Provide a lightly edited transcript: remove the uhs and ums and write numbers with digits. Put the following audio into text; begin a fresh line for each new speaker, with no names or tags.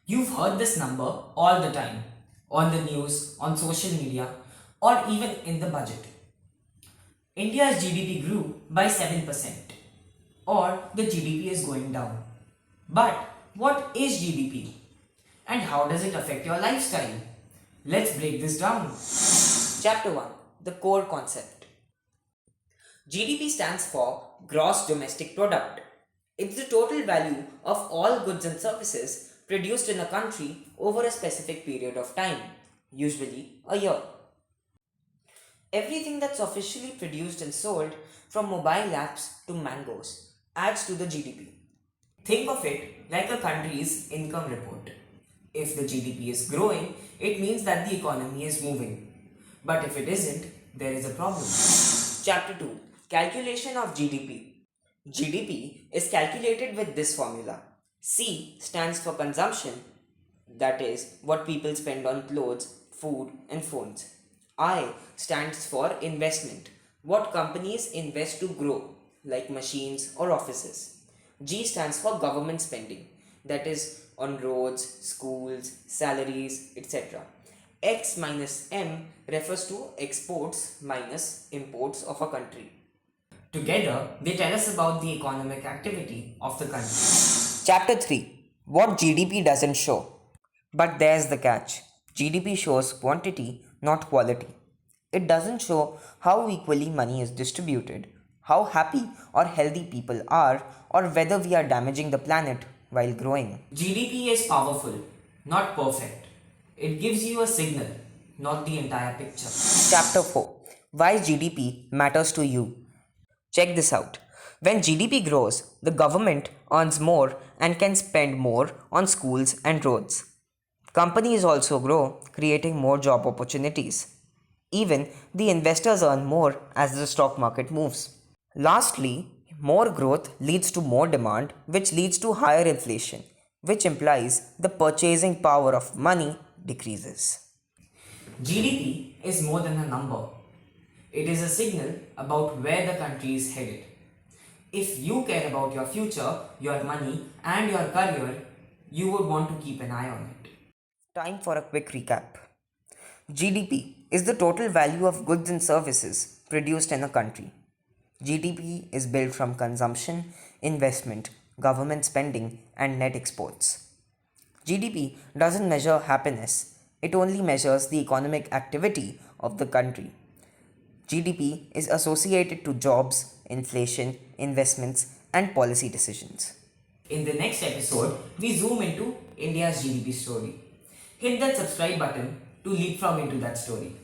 You've heard this number all the time on the news, on social media, or even in the budget. India's GDP grew by 7%, or the GDP is going down. But what is GDP? And how does it affect your lifestyle? Let's break this down. Chapter 1: The core concept. GDP stands for Gross Domestic Product. It's the total value of all goods and services produced in a country over a specific period of time, usually a year. Everything that's officially produced and sold, from mobile apps to mangoes, adds to the GDP. Think of it like a country's income report. If the GDP is growing, it means that the economy is moving. But if it isn't, there is a problem. Chapter 2: Calculation of GDP. GDP is calculated with this formula. C stands for consumption, that is, what people spend on clothes, food, and phones. I stands for investment, what companies invest to grow, like machines or offices. G stands for government spending, that is, on roads, schools, salaries, etc. X minus M refers to exports minus imports of a country. Together, they tell us about the economic activity of the country. Chapter 3: What GDP doesn't show. But there's the catch. GDP shows quantity, not quality. It doesn't show how equally money is distributed, how happy or healthy people are, or whether we are damaging the planet while growing. GDP is powerful, not perfect. It gives you a signal, not the entire picture. Chapter 4: Why GDP matters to you. Check this out. When GDP grows, the government earns more and can spend more on schools and roads. Companies also grow, creating more job opportunities. Even the investors earn more as the stock market moves. Lastly, more growth leads to more demand, which leads to higher inflation, which implies the purchasing power of money decreases. GDP is more than a number. It is a signal about where the country is headed. If you care about your future, your money, and your career, you would want to keep an eye on it. Time for a quick recap. GDP is the total value of goods and services produced in a country. GDP is built from consumption, investment, government spending, and net exports. GDP doesn't measure happiness, it only measures the economic activity of the country. GDP is associated to jobs, inflation, investments, and policy decisions. In the next episode, we zoom into India's GDP story. Hit that subscribe button to leapfrog into that story.